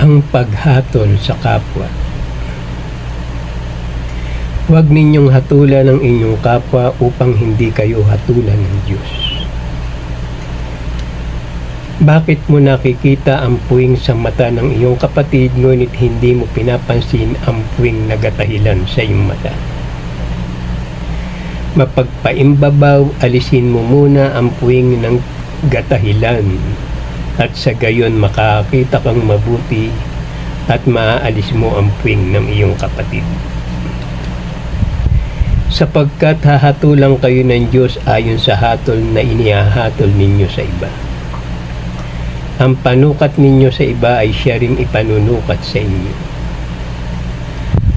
ang paghatol sa kapwa. Huwag ninyong hatulan ang inyong kapwa upang hindi kayo hatulan ng Diyos. Bakit mo nakikita ang puwing sa mata ng iyong kapatid ngunit hindi mo pinapansin ang puwing nagatahilan sa iyong mata? Mapagpaimbabaw, alisin mo muna ang puwing ng gatahilan at sa gayon makakita kang mabuti at maaalis mo ang puwing ng iyong kapatid. Sapagkat hahatulan kayo ng Diyos ayon sa hatol na inihahatol ninyo sa iba. Ang panukat ninyo sa iba ay siya rin ipanunukat sa inyo.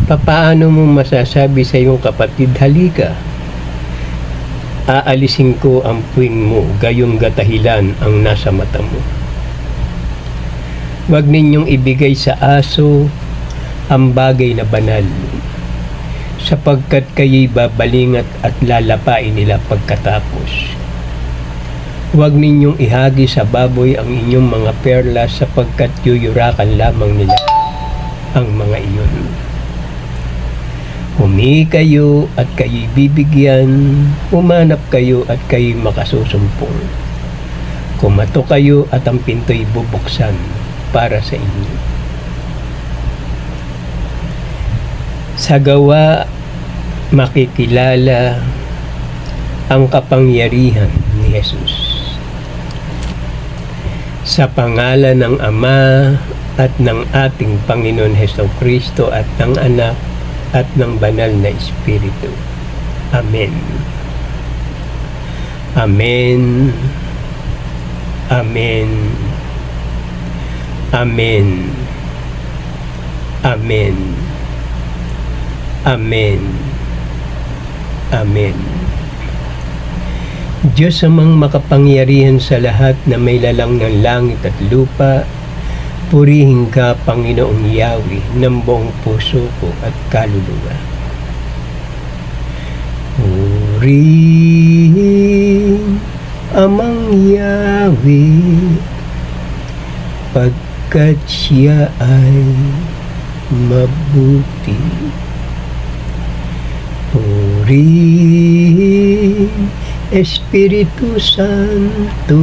Papaano mo masasabi sa iyong kapatid, halika, aalisin ko ang puwing mo, gayong gatahilan ang nasa mata mo? Huwag ninyong ibigay sa aso ang bagay na banal, sapagkat kayo'y babalingat at lalapain nila pagkatapos. Huwag ninyong ihagi sa baboy ang inyong mga perlas, sapagkat yuyurakan lamang nila ang mga iyon. Humingi kayo at kayo'y bibigyan, humanap kayo at kayo'y makasusumpong. Kumato kayo at ang pinto'y bubuksan para sa inyo. Sa gawa, makikilala ang kapangyarihan ni Jesus. Sa pangalan ng Ama at ng ating Panginoon Hesukristo at ng Anak at ng Banal na Espiritu. Amen. Amen. Amen. Amen. Amen. Amen. Amen. Diyos amang makapangyarihan sa lahat na may lalang ng langit at lupa, purihin ka, Panginoong Yahweh, ng buong puso ko at kaluluwa. Purihin amang Yahweh, pagkat siya ay mabuti. Purihin Espiritu Santo,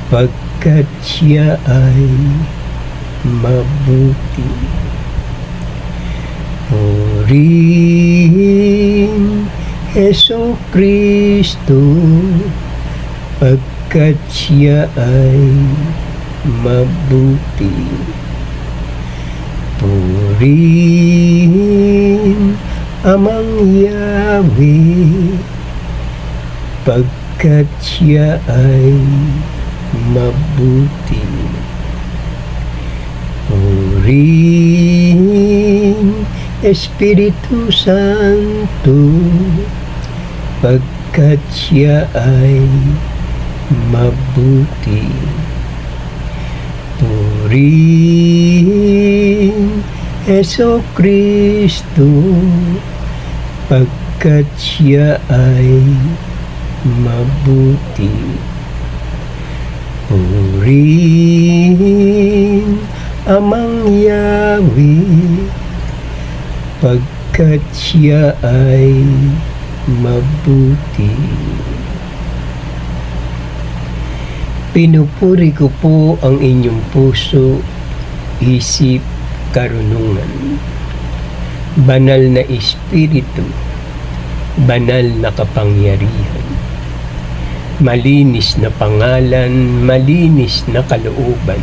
pagkat siya ay mabuti. Purihin Hesukristo, pagkat siya ay mabuti. Purihin amang Yahweh, pagkat siya ay mabuti. Purihin Espiritu Santo, pagkat siya ay mabuti. Purihin Hesukristo, pagkat siya ay mabuti. Purihin amang Yahweh, pagkat siya ay mabuti. Pinupuri ko po ang inyong puso, isip, karunungan. Banal na Espiritu, banal na kapangyarihan, malinis na pangalan, malinis na kalooban,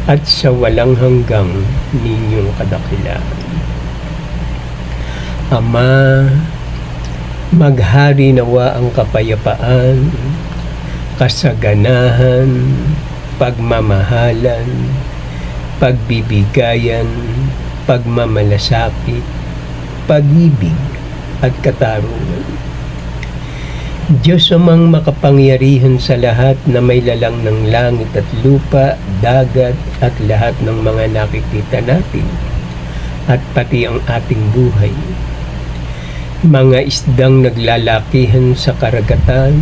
at sa walang hanggang ninyong kadakilaan. Ama, maghari nawa ang kapayapaan, kasaganahan, pagmamahalan, pagbibigayan, pagmamalasakit, pag-ibig at katarungan. Diyos amang makapangyarihan sa lahat na may lalang ng langit at lupa, dagat at lahat ng mga nakikita natin at pati ang ating buhay. Mga isdang naglalakihan sa karagatan,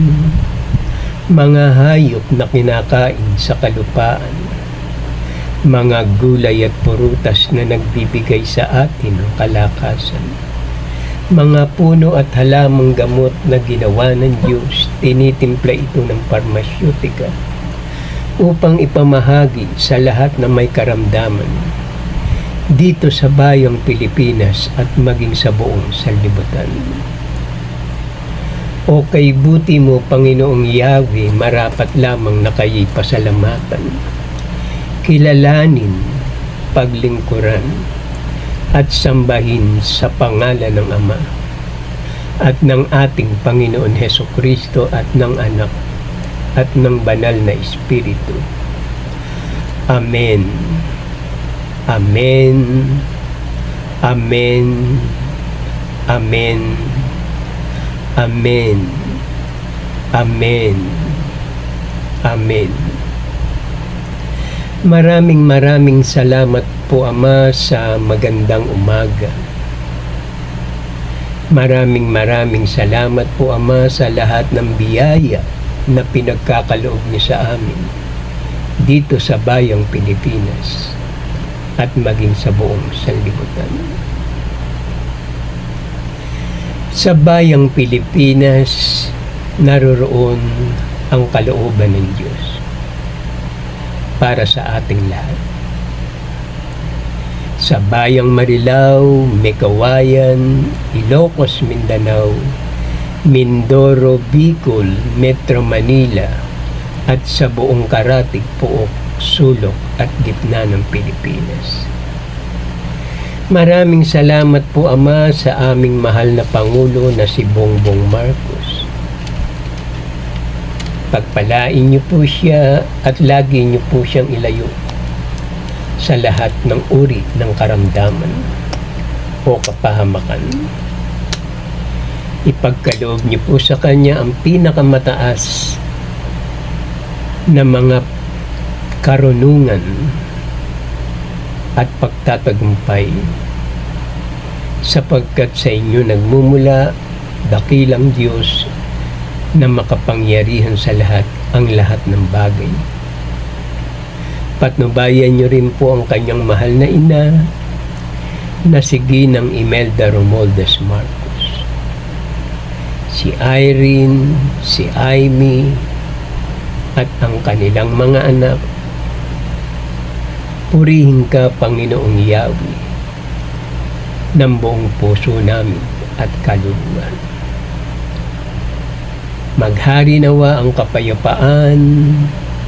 mga hayop na kinakain sa kalupaan, mga gulay at prutas na nagbibigay sa atin ng kalakasan, mga puno at halamang gamot na ginawa ng Diyos, tinitimpla ito ng parmasyutika upang ipamahagi sa lahat na may karamdaman dito sa bayang Pilipinas at maging sa buong sanlibutan. O kay buti mo, Panginoong Yahweh, marapat lamang na kayo'y pasalamatan, kilalanin, paglingkuran, at sambahin sa pangalan ng Ama at ng ating Panginoon Hesukristo at ng Anak at ng Banal na Espiritu. Amen. Amen. Amen. Amen. Amen. Amen. Amen. Maraming salamat po, Ama, sa magandang umaga. Maraming salamat po, Ama, sa lahat ng biyaya na pinagkakaloob niyo sa amin dito sa bayang Pilipinas at maging sa buong sanlibutan. Sa bayang Pilipinas, naroroon ang kalooban ng Diyos para sa ating lahat. Sa bayang Marilao, Mecawayan, Ilocos, Mindanao, Mindoro, Bicol, Metro Manila, at sa buong karatig, Pook, sulok at gitna ng Pilipinas. Maraming salamat po, Ama, sa aming mahal na Pangulo na si Bongbong Marcos. Pagpalain niyo po siya at lagi niyo po siyang ilayo sa lahat ng uri ng karamdaman o kapahamakan. Ipagkaloob niyo po sa kanya ang pinakamataas na mga karunungan at pagtatagumpay, sapagkat sa inyo nagmumula dakilang Diyos na makapangyarihan sa lahat ang lahat ng bagay. Patnubayan niyo rin po ang kanyang mahal na ina na si Ginang Imelda Romualdez Marcos, si Irene, si Amy, at ang kanilang mga anak. Purihin ka, Panginoong Yahweh, ng buong puso namin at kaluluwa. Maghari nawa ang kapayapaan,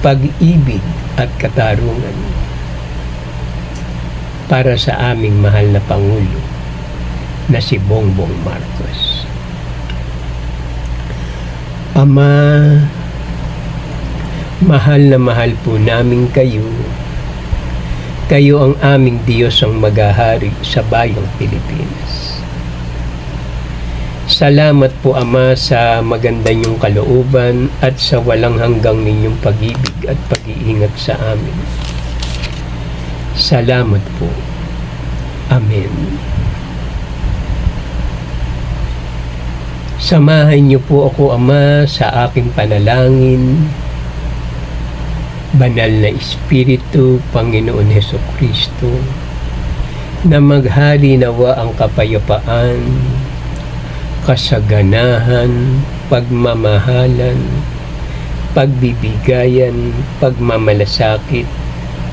pag-ibig at katarungan para sa aming mahal na Pangulo na si Bongbong Marcos. Ama, mahal na mahal po namin kayo. Kayo ang aming Diyos ang maghahari sa bayang Pilipinas. Salamat po, Ama, sa maganda niyong kalooban at sa walang hanggang ninyong pag-ibig at pag-iingat sa amin. Salamat po. Amen. Samahan niyo po ako, Ama, sa aking panalangin. Banal na Espiritu, Panginoon Hesukristo, na maghari nawa ang kapayapaan, kasaganahan, pagmamahalan, pagbibigayan, pagmamalasakit,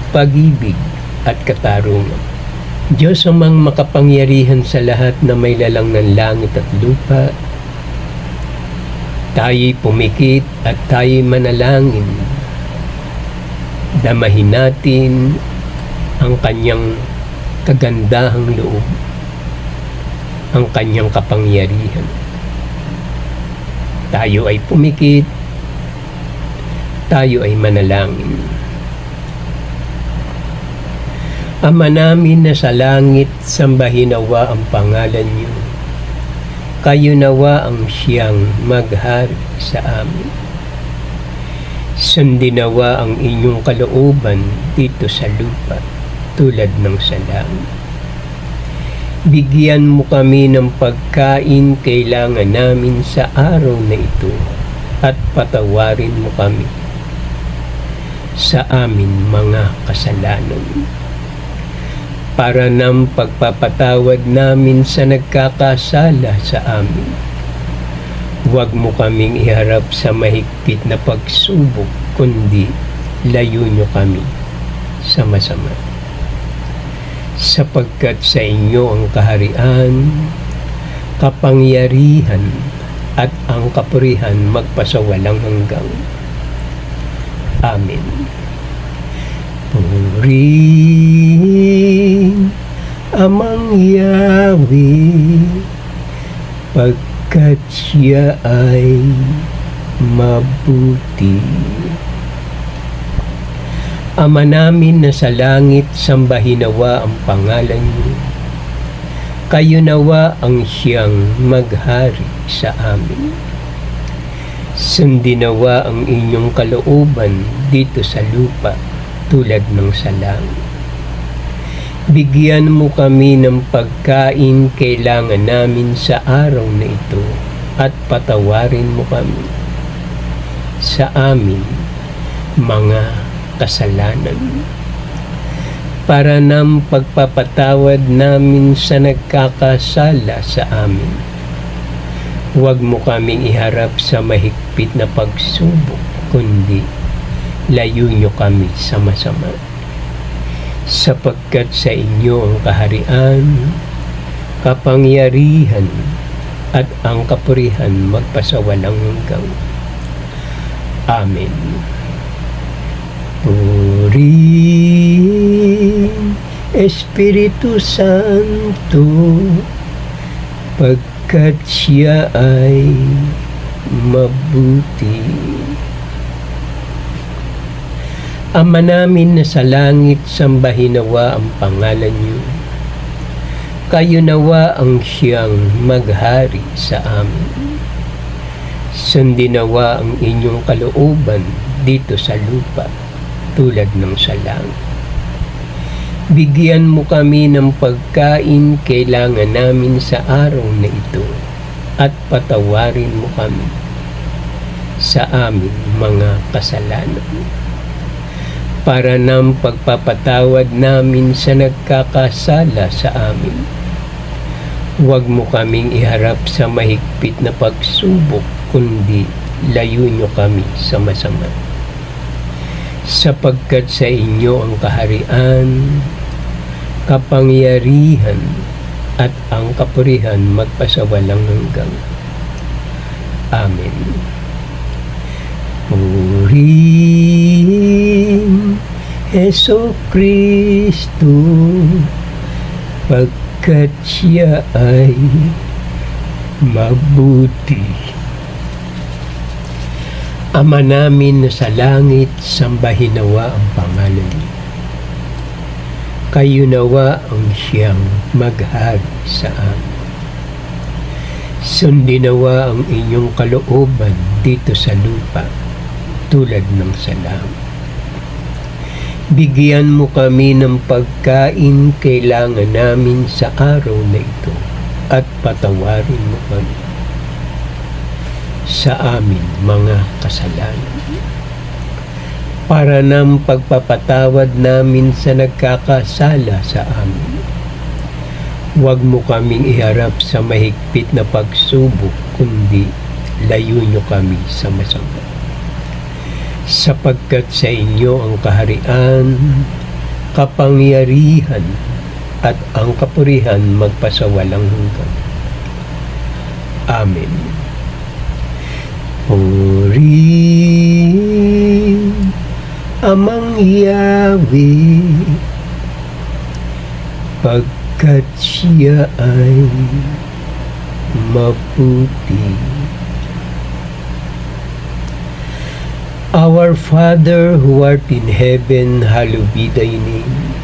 pag-ibig at katarungan. Diyos amang makapangyarihan sa lahat na may lalang ng langit at lupa, tayo'y pumikit at tayo'y manalangin. Damahin natin ang kanyang kagandahang loob, ang kanyang kapangyarihan. Tayo ay pumikit, tayo ay manalangin. Ama namin na sa langit, sambahin nawa ang pangalan niyo. Kayo nawa ang siyang maghari sa amin. Sundin nawa ang inyong kalooban dito sa lupa tulad ng sa langit. Bigyan mo kami ng pagkain kailangan namin sa araw na ito at patawarin mo kami sa amin mga kasalanan, para ng pagpapatawad namin sa nagkakasala sa amin. Huwag mo kaming iharap sa mahigpit na pagsubok, kundi layo nyo kami sa masama. Sapagkat sa inyo ang kaharian, kapangyarihan, at ang kapurihan magpasawalang hanggang. Amen. Purihin Amang Yahweh, pagkat siya ay mabuti. Ama namin na sa langit, sambahin nawa ang pangalan niyo. Kayo nawa ang siyang maghari sa amin. Sundin nawa ang inyong kalooban dito sa lupa tulad ng sa langit. Bigyan mo kami ng pagkain kailangan namin sa araw na ito at patawarin mo kami sa amin mga kasalanan, para ng pagpapatawad namin sa nagkakasala sa amin. Huwag mo kaming iharap sa mahigpit na pagsubok, kundi layo nyo kami sa masama. Sapagkat sa inyo ang kaharian, kapangyarihan, at ang kapurihan magpasawalang hanggang. Amen. Purihin Espiritu Santo, pagkat siya ay mabuti. Ama namin na sa langit, sambahin nawa ang pangalan niyo. Kayo nawa ang siyang maghari sa amin. Sundin nawa ang inyong kalooban dito sa lupa tulad ng sa langit. Bigyan mo kami ng pagkain kailangan namin sa araw na ito at patawarin mo kami sa amin mga kasalanan, para ng pagpapatawad namin sa nagkakasala sa amin. Huwag mo kaming iharap sa mahigpit na pagsubok, kundi layo nyo kami sa masama. Sapagkat sa inyo ang kaharian, kapangyarihan, at ang kapurihan magpasawalang hanggang. Amen. Purihin Jesucristo, pagkat siya ay mabuti. Ama namin na sa langit, sambahin nawa ang pangalan niyo. Kayo nawa ang siyang maghari sa amin. Sundin nawa ang inyong kalooban dito sa lupa tulad ng sa langit. Bigyan mo kami ng pagkain kailangan namin sa araw na ito at patawarin mo kami sa amin mga kasalanan, para ng pagpapatawad namin sa nagkakasala sa amin. Huwag mo kaming iharap sa mahigpit na pagsubok, kundi layo nyo kami sa masama. Sapagkat sa inyo ang kaharian, kapangyarihan, at ang kapurihan magpasawalang hanggan. Amen. Purihin Amang Yahweh, pagkat siya ay mabuti. Our Father who art in heaven, hallowed be thy name.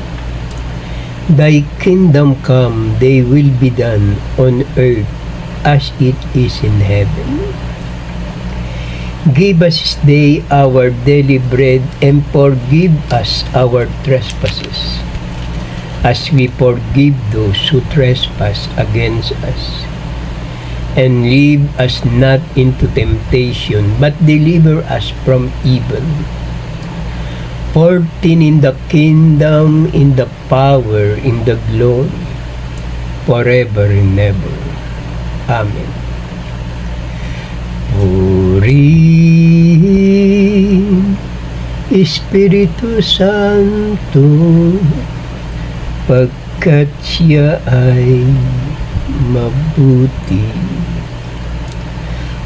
Thy kingdom come, thy will be done on earth as it is in heaven. Give us this day our daily bread, and forgive us our trespasses, as we forgive those who trespass against us. And lead us not into temptation, but deliver us from evil. 14 in the kingdom, in the power, in the glory, forever and ever. Amen. Purihin, Espiritu Santo, pagkat siya ay mabuti.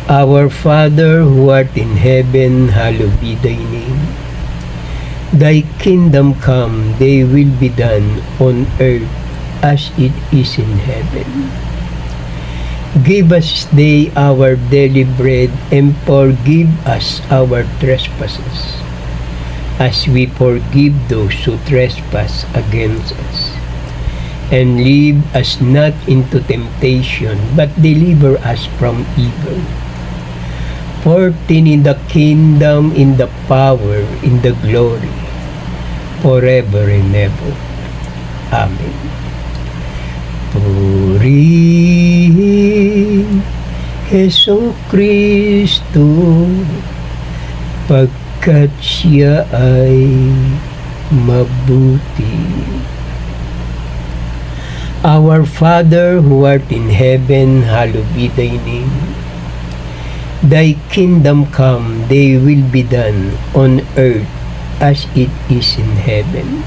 Our Father who art in heaven, hallowed be thy name. Thy kingdom come, thy will be done on earth as it is in heaven. Give us this day our daily bread, and forgive us our trespasses, as we forgive those who trespass against us. And lead us not into temptation, but deliver us from evil. For thine in the kingdom, in the power, in the glory, forever and ever. Amen. Purihin, Hesus Kristo, pagkat siya ay mabuti. Our Father who art in heaven, hallowed be thy name. Thy kingdom come, thy will be done on earth as it is in heaven.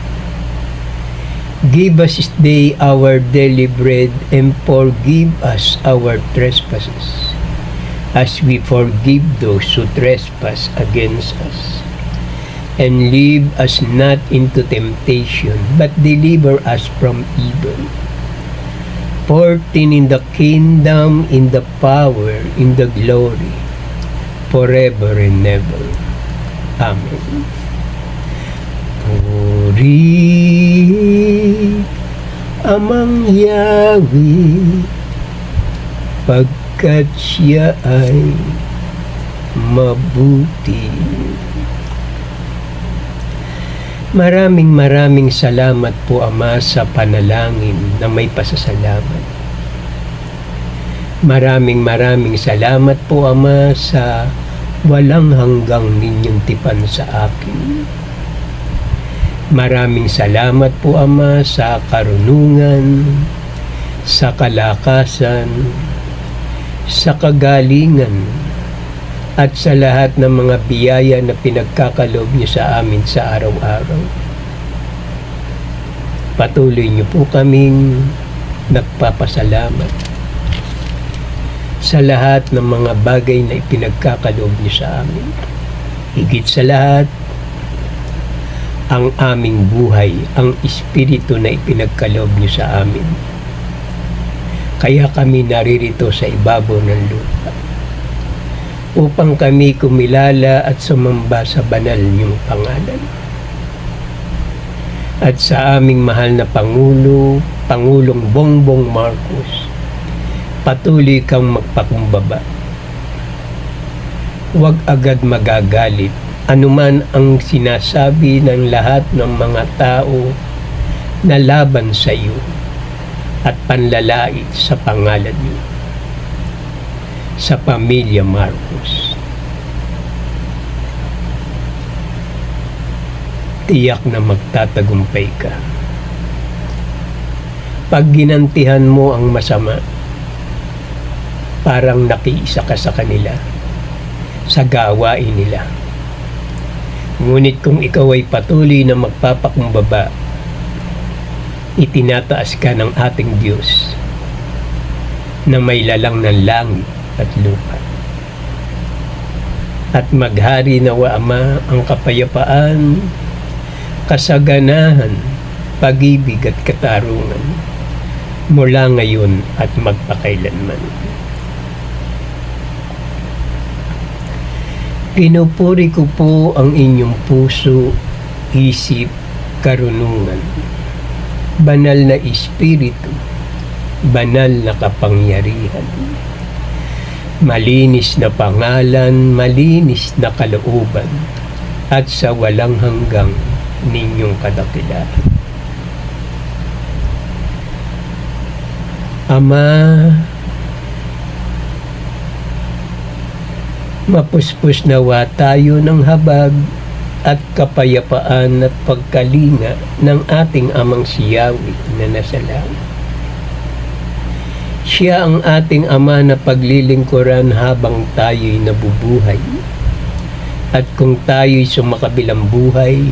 Give us this day our daily bread, and forgive us our trespasses, as we forgive those who trespass against us. And lead us not into temptation, but deliver us from evil. For thine in the kingdom, in the power, in the glory, forever and ever. Amen. Purihin, Amang Yahweh, pagkat siya ay mabuti. Maraming salamat po, Ama, sa panalangin na may pasasalamat. Maraming salamat po, Ama, sa walang hanggang ninyong tipan sa akin. Maraming salamat po, Ama, sa karunungan, sa kalakasan, sa kagalingan, at sa lahat ng mga biyaya na pinagkakaloob niyo sa amin sa araw-araw. Patuloy niyo po kaming nagpapasalamat sa lahat ng mga bagay na ipinagkakaloob niyo sa amin. Higit sa lahat, ang aming buhay, ang espiritu na ipinagkaloob niyo sa amin. Kaya kami naririto sa ibabaw ng lupa, upang kami kumilala at sumamba sa banal niyong pangalan. At sa aming mahal na Pangulong Bongbong Marcos, patuloy kang magpakumbaba. Huwag agad magagalit anuman ang sinasabi ng lahat ng mga tao na laban sa iyo at panlalait sa pangalan niyo, sa pamilya Marcos. Tiyak na magtatagumpay ka. Pag ginantihan mo ang masama, parang nakiisa ka sa kanila, sa gawain nila. Ngunit kung ikaw ay patuloy na magpapakumbaba, itinataas ka ng ating Diyos na may lalang ng langit at lupa. At maghari nawa, Ama, ang kapayapaan, kasaganahan, pag-ibig at katarungan mula ngayon at magpakailanman. Pinupuri ko po ang inyong puso, isip, karunungan, banal na espiritu, banal na kapangyarihan, malinis na pangalan, malinis na kalooban, at sa walang hanggang ninyong kadakilaan. Ama, mapuspos nawa tayo ng habag at kapayapaan at pagkalinga ng ating Amang si Yahweh na nasa langit. Siya ang ating Ama na paglilingkuran habang tayo'y nabubuhay. At kung tayo'y sumakabilang buhay,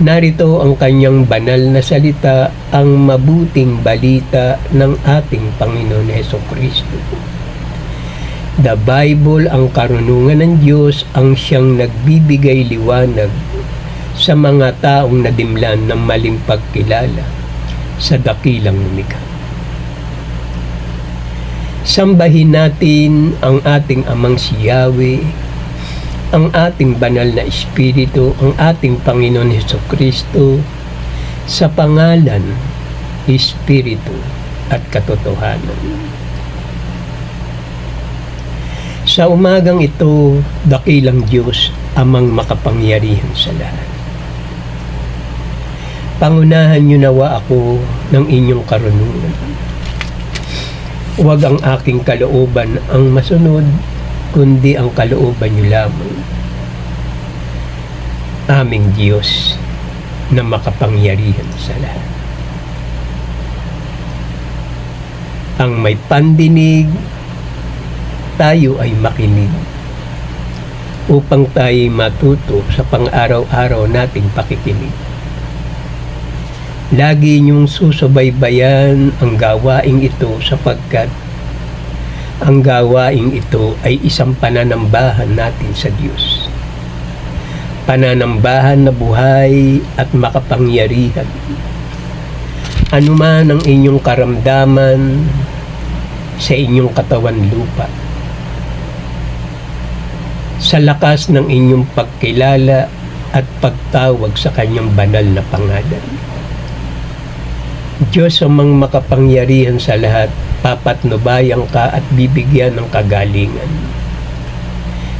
narito ang kanyang banal na salita, ang mabuting balita ng ating Panginoon Hesukristo. The Bible, ang karunungan ng Diyos, ang siyang nagbibigay liwanag sa mga taong nadimlan ng maling pagkilala sa dakilang lumikha. Sambahin natin ang ating Amang si Yahweh, ang ating banal na Espiritu, ang ating Panginoon Hesukristo, sa pangalan, Espiritu at katotohanan. Sa umagang ito, dakilang Diyos, Amang makapangyarihan sa lahat. Pangunahan niyo nawa ako ng inyong karunungan. Huwag ang aking kalooban ang masunod, kundi ang kalooban niyo lamang. Aming Diyos na makapangyarihan sa lahat. Ang may pandinig, tayo ay makinig upang tayo matuto sa pang-araw-araw nating pakikinig. Lagi niyong susubaybayan ang gawaing ito sapagkat ang gawaing ito ay isang pananambahan natin sa Diyos. Pananambahan na buhay at makapangyarihan. Anuman ang inyong karamdaman sa inyong katawan lupa, sa lakas ng inyong pagkilala at pagtawag sa kanyang banal na pangalan. Diyos Amang makapangyarihan sa lahat, papatnubayan ka at bibigyan ng kagalingan,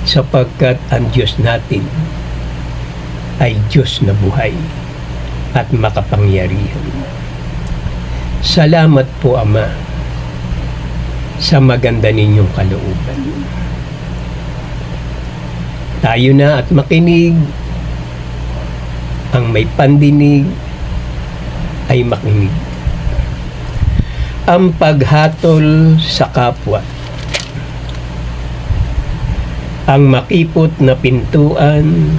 sapagkat ang Diyos natin ay Diyos na buhay at makapangyarihan. Salamat po, Ama, sa maganda ninyong kalooban. Tayo na at makinig. Ang may pandinig ay makinig. Ang paghatol sa kapwa. Ang makipot na pintuan.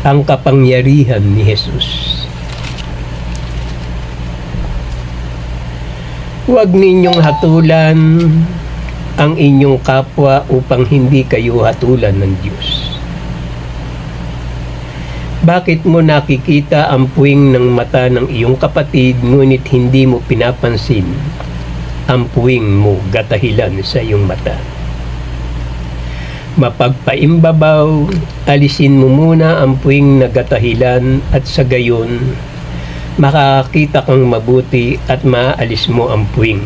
Ang kapangyarihan ni Jesus. Huwag ninyong hatulan ang inyong kapwa upang hindi kayo hatulan ng Diyos. Bakit mo nakikita ang puwing ng mata ng iyong kapatid ngunit hindi mo pinapansin ang puwing mo gatahilan sa iyong mata? Mapagpaimbabaw, alisin mo muna ang puwing na gatahilan at sa gayon makakita kang mabuti at maaalis mo ang puwing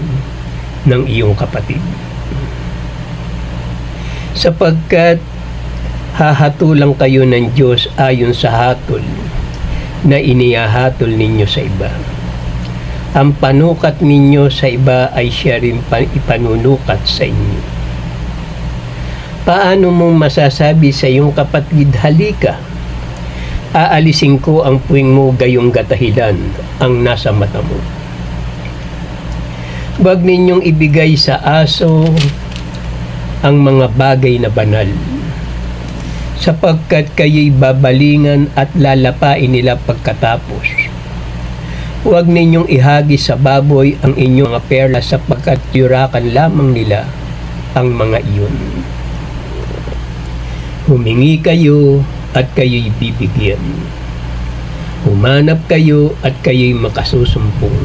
ng iyong kapatid. Sapagkat hahatulang kayo ng Diyos ayon sa hatol na inihahatol ninyo sa iba. Ang panukat ninyo sa iba ay siya rin ipanunukat sa inyo. Paano mo masasabi sa iyong kapatid, halika, aalisin ko ang puwing mo gayong gatahilan ang nasa mata mo? Huwag ninyong ibigay sa aso ang mga bagay na banal, sapagkat kayo'y babalingan at lalapain nila pagkatapos. Huwag ninyong ihagi sa baboy ang inyong mga perla, sapagkat yurakan lamang nila ang mga iyon. Humingi kayo at kayo'y bibigyan. Humanap kayo at kayo'y makasusumpong.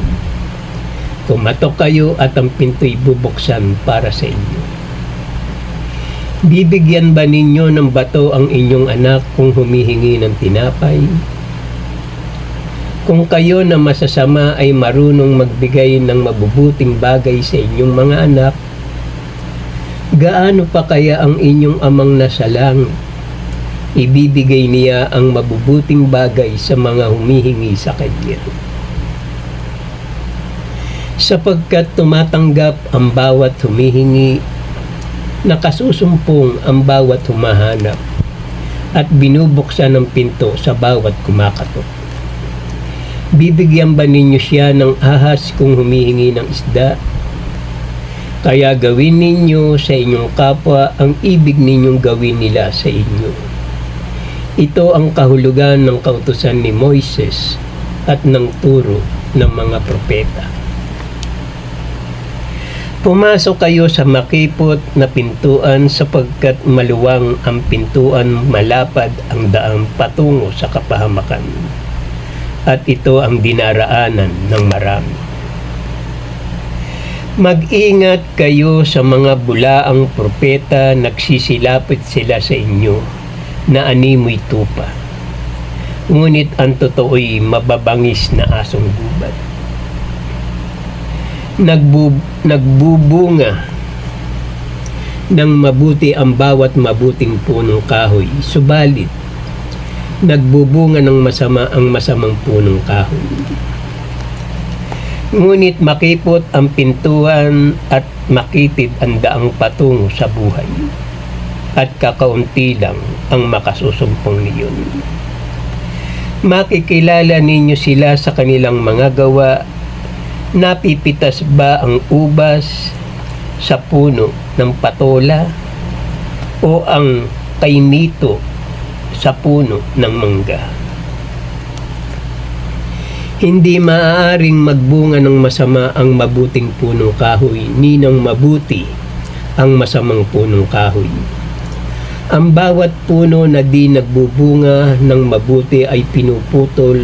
Kumatok kayo at ang pinto'y bubuksan para sa inyo. Bibigyan ba ninyo ng bato ang inyong anak kung humihingi ng tinapay? Kung kayo na masasama ay marunong magbigay ng mabubuting bagay sa inyong mga anak, gaano pa kaya ang inyong Amang nasa langit? Ibibigay niya ang mabubuting bagay sa mga humihingi sa kanya. Sapagkat tumatanggap ang bawat humihingi, nakasusumpong ang bawat humahanap, at binubuksan ng pinto sa bawat kumakatok. Bibigyan ba ninyo siya ng ahas kung humihingi ng isda? Kaya gawin ninyo sa inyong kapwa ang ibig ninyong gawin nila sa inyo. Ito ang kahulugan ng kautusan ni Moises at ng turo ng mga propeta. Pumasok kayo sa makipot na pintuan sapagkat maluwang ang pintuan, malapad ang daang patungo sa kapahamakan. At ito ang dinaraanan ng marami. Mag-ingat kayo sa mga bulaang propeta, nagsisilapit sila sa inyo na animoy tupa. Ngunit ang totoo'y mababangis na asong gubat. Nagbubunga ng mabuti ang bawat mabuting punong kahoy, subalit nagbubunga ng masama ang masamang punong kahoy. Ngunit makipot ang pintuan at makitid ang daang patungo sa buhay, at kakaunti lang ang makasusumpong niyon. Makikilala ninyo sila sa kanilang mga gawa. Napipitas ba ang ubas sa puno ng patola o ang kaimito sa puno ng mangga? Hindi maaaring magbunga ng masama ang mabuting punong kahoy, ni ng mabuti ang masamang punong kahoy. Ang bawat puno na di nagbubunga ng mabuti ay pinuputol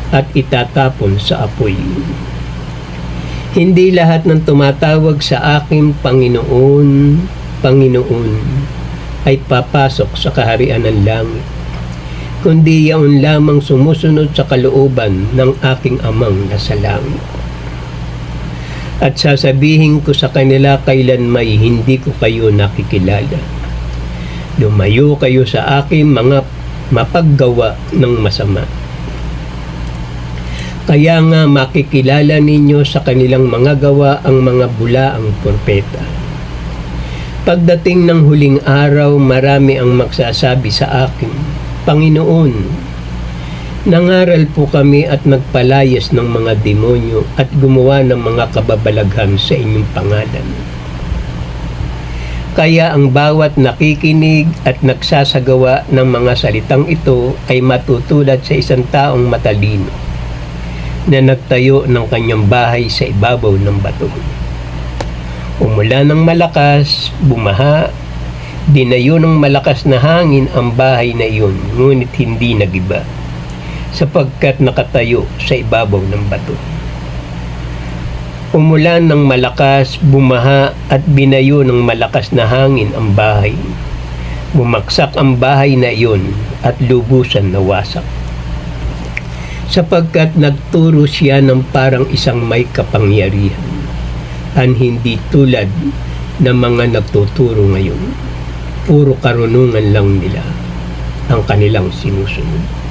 at itatapon sa apoy. Hindi lahat ng tumatawag sa aking Panginoon, Panginoon, ay papasok sa kaharian ng langit, kundi yaon lamang sumusunod sa kalooban ng aking Amang nasa langit. At sasabihin ko sa kanila kailanmay hindi ko kayo nakikilala. Lumayo kayo sa aking mga mapaggawa ng masama. Kaya nga makikilala ninyo sa kanilang mga gawa ang mga bulaang propeta. Pagdating ng huling araw, marami ang magsasabi sa akin, Panginoon, nangaral po kami at nagpalayas ng mga demonyo at gumawa ng mga kababalaghan sa inyong pangalan. Kaya ang bawat nakikinig at nagsasagawa ng mga salitang ito ay matutulad sa isang taong matalino na nagtayo ng kanyang bahay sa ibabaw ng bato. Umulan ng malakas, bumaha, dinayo ng malakas na hangin ang bahay na iyon, ngunit hindi nagiba, sapagkat nakatayo sa ibabaw ng bato. Umulan ng malakas, bumaha at binayo ng malakas na hangin ang bahay. Bumagsak ang bahay na iyon at lubusan nawasak. Sapagkat nagturo siya ng parang isang may kapangyarihan, ang hindi tulad ng mga nagtuturo ngayon. Puro karunungan lang nila ang kanilang sinusunod.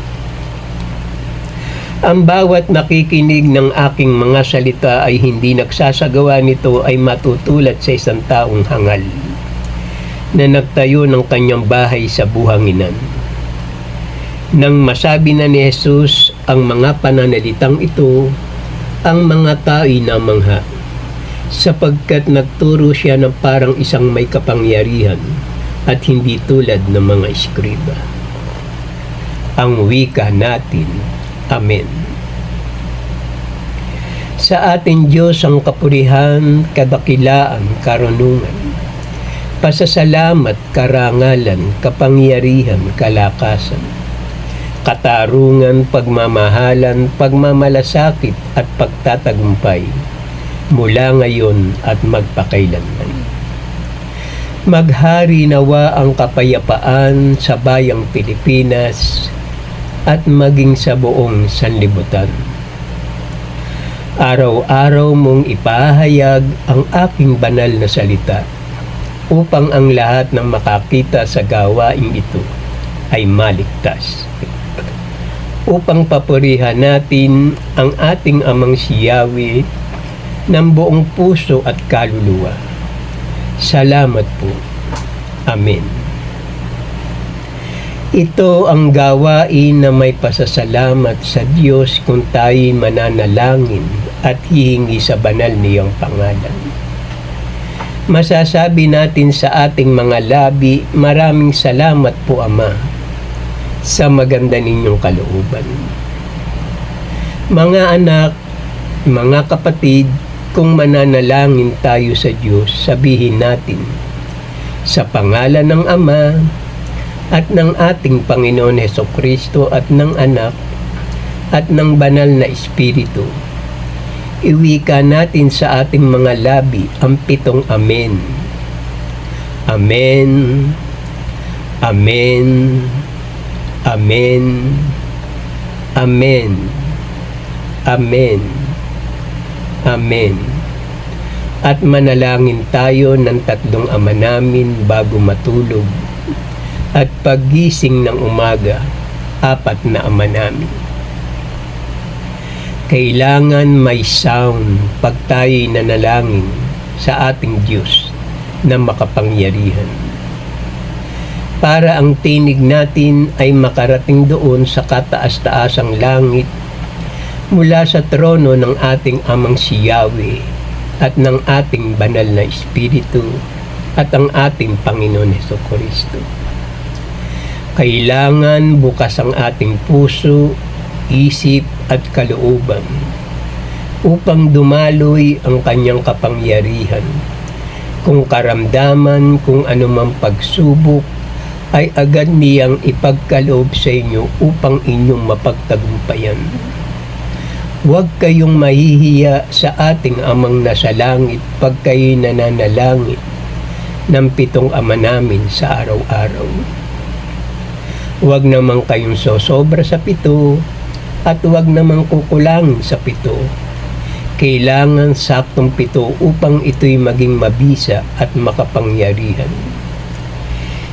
Ang bawat nakikinig ng aking mga salita ay hindi nagsasagawa nito ay matutulad sa isang taong hangal na nagtayo ng kanyang bahay sa buhanginan. Nang masabi na ni Jesus ang mga pananalitang ito, ang mga tao'y namangha, sapagkat nagturo siya ng parang isang may kapangyarihan at hindi tulad ng mga eskriba. Ang wika natin. Amen. Sa ating Diyos ang kapurihan, kadakilaan, karunungan, pasasalamat, karangalan, kapangyarihan, kalakasan, katarungan, pagmamahalan, pagmamalasakit at pagtatagumpay mula ngayon at magpakailanman. Maghari nawa ang kapayapaan sa bayang Pilipinas at maging sa buong sanlibutan. Araw-araw mong ipahayag ang aking banal na salita upang ang lahat ng makakita sa gawain ito ay maligtas. Upang papurihan natin ang ating Amang si Yahweh ng buong puso at kaluluwa. Salamat po. Amen. Ito ang gawain na may pasasalamat sa Diyos kung tayo'y mananalangin at hihingi sa banal niyang pangalan. Masasabi natin sa ating mga labi, maraming salamat po Ama sa maganda ninyong kalooban. Mga anak, mga kapatid, kung mananalangin tayo sa Diyos, sabihin natin, sa pangalan ng Ama, at ng ating Panginoon Hesukristo at ng Anak at ng Banal na Espiritu. Iwika natin sa ating mga labi ang 7 Amen. Amen. Amen. Amen. Amen. Amen. Amen. At manalangin tayo ng 3 Ama namin bago matulog. At paggising ng umaga, 4 na Ama namin. Kailangan may sound pag tayo'y nanalangin sa ating Diyos na makapangyarihan. Para ang tinig natin ay makarating doon sa kataas-taasang langit mula sa trono ng ating Amang si Yahweh at ng ating banal na Espiritu at ang ating Panginoon Hesukristo. Kailangan bukas ang ating puso, isip at kalooban upang dumaloy ang kanyang kapangyarihan. Kung karamdaman, kung anumang pagsubok, ay agad niyang ipagkaloob sa inyo upang inyong mapagtagumpayan. Huwag kayong mahihiya sa ating Amang nasa langit pag kayo'y nananalangin ng 7 Ama namin sa araw-araw. Huwag naman kayong sosobra sa 7 at huwag naman kukulangin sa 7. Kailangan saktong 7 upang ito'y maging mabisa at makapangyarihan.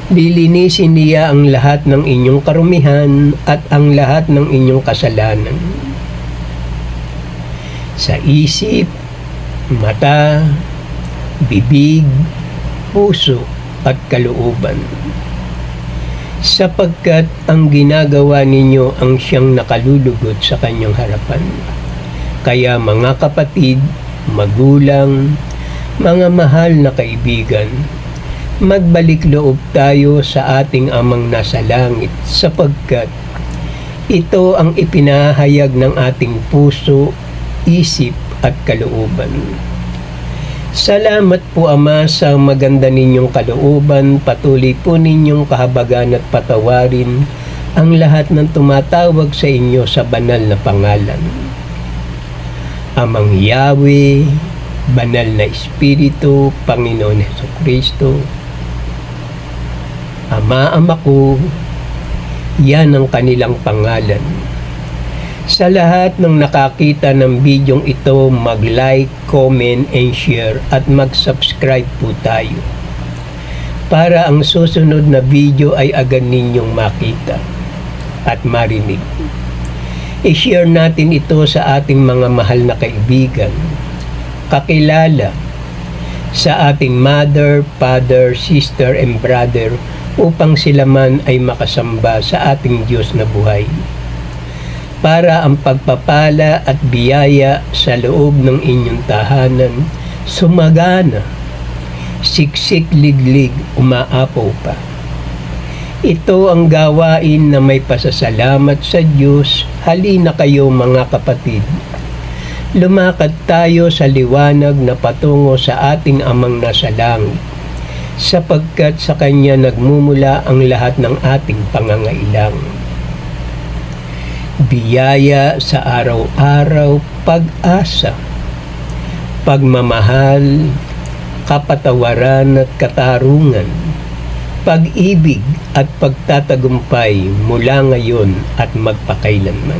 Lilinisin niya ang lahat ng inyong karumihan at ang lahat ng inyong kasalanan. Sa isip, mata, bibig, puso at kalooban. Sapagkat ang ginagawa ninyo ang siyang nakalulugod sa kanyang harapan. Kaya mga kapatid, magulang, mga mahal na kaibigan, magbalik loob tayo sa ating Amang nasa langit sapagkat ito ang ipinahayag ng ating puso, isip at kalooban. Salamat po Ama sa maganda ninyong kalooban, patuloy po ninyong kahabagan at patawarin ang lahat ng tumatawag sa inyo sa banal na pangalan. Amang Yahweh, Banal na Espiritu, Panginoon Hesukristo, Ama ko, yan ang kanilang pangalan. Sa lahat ng nakakita ng bidyong ito, mag-like, comment, and share at mag-subscribe po tayo para ang susunod na video ay agad ninyong makita at marinig. I-share natin ito sa ating mga mahal na kaibigan, kakilala, sa ating mother, father, sister, and brother upang sila man ay makasamba sa ating Diyos na buhay. Para ang pagpapala at biyaya sa loob ng inyong tahanan sumagana, siksik liglig, umaapaw pa. Ito ang gawain na may pasasalamat sa Diyos. Halina kayo mga kapatid. Lumakad tayo sa liwanag na patungo sa ating Amang nasa langit, sapagkat sa Kanya nagmumula ang lahat ng ating pangangailangan. Biyaya sa araw-araw, pag-asa, pagmamahal, kapatawaran at katarungan, pag-ibig at pagtatagumpay mula ngayon at magpakailanman.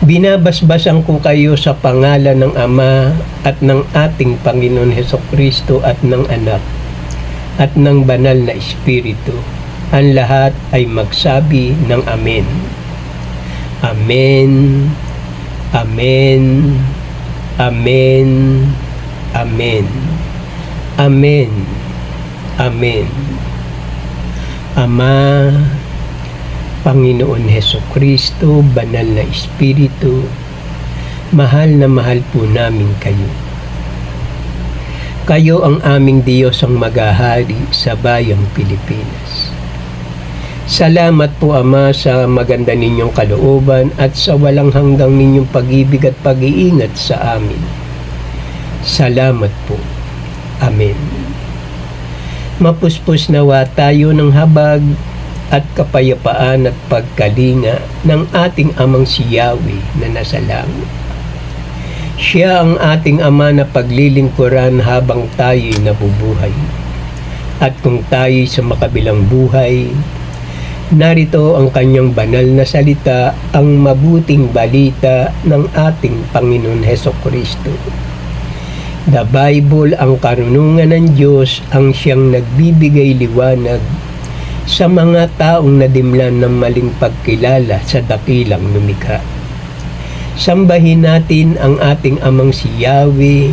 Binabasbasan ko kayo sa pangalan ng Ama at ng ating Panginoon Hesukristo at ng Anak at ng Banal na Espiritu. Ang lahat ay magsabi ng Amen. Amen. Amen. Amen. Amen. Amen. Amen. Ama, Panginoon Hesukristo, Banal na Espiritu, mahal na mahal po namin kayo. Kayo ang aming Diyos ang maghahari sa bayang Pilipinas. Salamat po, Ama, sa maganda ninyong kalooban at sa walang hanggang ninyong pag-ibig at pag-iingat sa amin. Salamat po. Amen. Mapuspos nawa tayo ng habag at kapayapaan at pagkalinga ng ating Amang si Yahweh na nasa langit. Siya ang ating Ama na paglilingkuran habang tayo'y nabubuhay. At kung tayo'y sa makabilang buhay, narito ang kanyang banal na salita, ang mabuting balita ng ating Panginoon Hesukristo. The Bible, ang karunungan ng Diyos, ang siyang nagbibigay liwanag sa mga taong nadimlan ng maling pagkilala sa dakilang lumikha. Sambahin natin ang ating Amang si Yahweh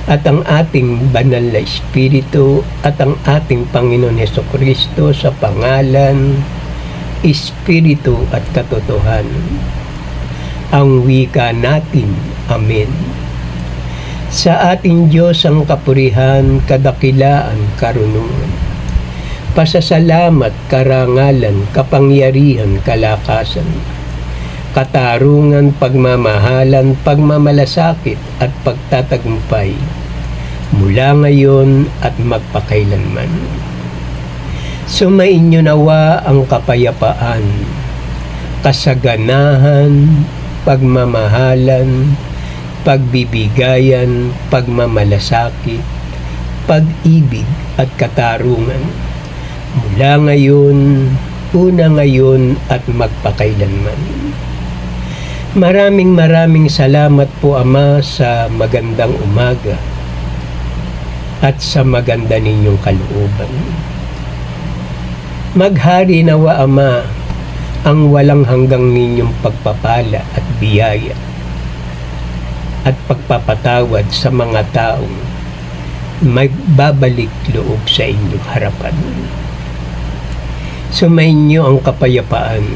at ang ating banal na Espiritu at ang ating Panginoon Hesukristo sa pangalan, Espiritu at katotohanan. Ang wika natin. Amen. Sa ating Diyos ang kapurihan, kadakilaan, karunungan. Pasasalamat, karangalan, kapangyarihan, kalakasan, katarungan, pagmamahalan, pagmamalasakit at pagtatagumpay mula ngayon at magpakailanman. Sumainyo nawa ang kapayapaan, kasaganahan, pagmamahalan, pagbibigayan, pagmamalasakit, pag-ibig at katarungan mula ngayon, una ngayon at magpakailanman. Maraming salamat po, Ama, sa magandang umaga at sa maganda ninyong kalooban. Maghari nawa, Ama, ang walang hanggang ninyong pagpapala at biyaya at pagpapatawad sa mga taong magbabalik loob sa inyong harapan. Sumainyo ang kapayapaan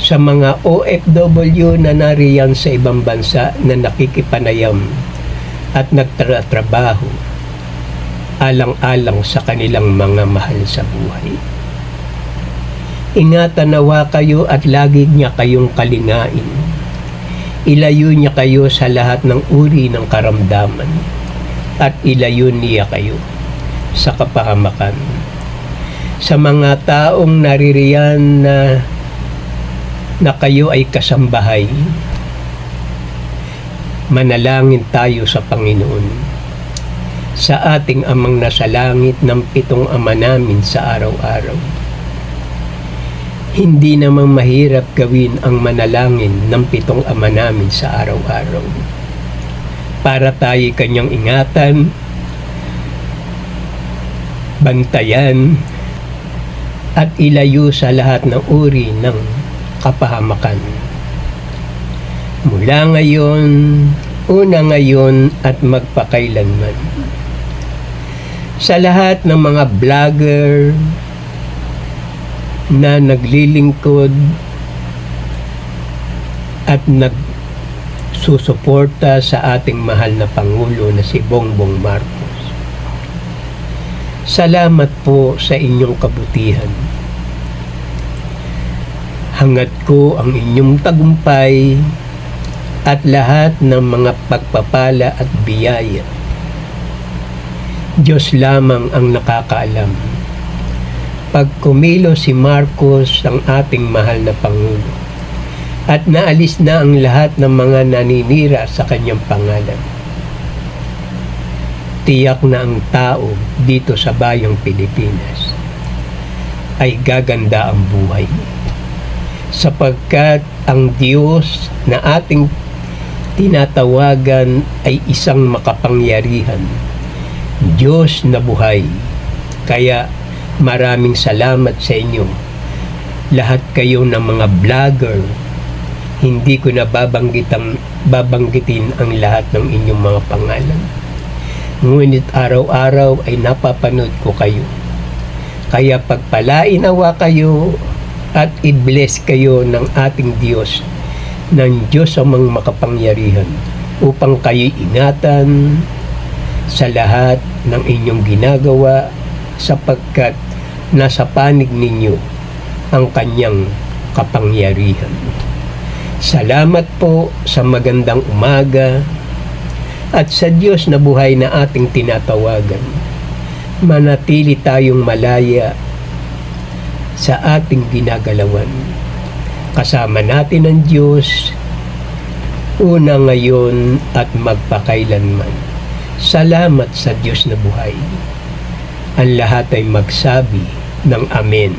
sa mga OFW na nariyan sa ibang bansa na nakikipanayam at nagtatrabaho alang-alang sa kanilang mga mahal sa buhay. Ingatan nawa kayo at lagi niya kayong kalingain. Ilayo niya kayo sa lahat ng uri ng karamdaman at ilayo niya kayo sa kapahamakan. Sa mga taong naririyan na kayo ay kasambahay, manalangin tayo sa Panginoon, sa ating Amang nasa langit ng 7 Ama namin sa araw-araw. Hindi naman mahirap gawin ang manalangin ng 7 Ama namin sa araw-araw. Para tayo kanyang ingatan, bantayan, at ilayo sa lahat ng uri ng kapahamakan. Mula ngayon, una ngayon at magpakailanman. Sa lahat ng mga vlogger na naglilingkod at nagsusuporta sa ating mahal na Pangulo na si Bongbong Marcos. Salamat po sa inyong kabutihan. Hangad ko ang inyong tagumpay at lahat ng mga pagpapala at biyaya. Diyos lamang ang nakakaalam. Pag kumilo si Marcos, ang ating mahal na Pangulo, at naalis na ang lahat ng mga naninira sa kanyang pangalan, tiyak na ang tao dito sa bayang Pilipinas ay gaganda ang buhay. Sapagkat ang Diyos na ating tinatawagan ay isang makapangyarihan, Diyos na buhay. Kaya maraming salamat sa inyo. Lahat kayo ng mga vlogger, hindi ko na babanggitin ang lahat ng inyong mga pangalan. Ngunit araw-araw ay napapanood ko kayo. Kaya pagpalain nawa kayo at i-bless kayo ng ating Diyos, ng Diyos amang makapangyarihan, upang kayo ingatan sa lahat ng inyong ginagawa, sapagkat nasa panig ninyo ang kanyang kapangyarihan. Salamat po sa magandang umaga at sa Diyos na buhay na ating tinatawagan. Manatili tayong malaya sa ating ginagalawan. Kasama natin ang Diyos, una, ngayon at magpakailanman. Salamat sa Diyos na buhay. Ang lahat ay magsabi ng Amen.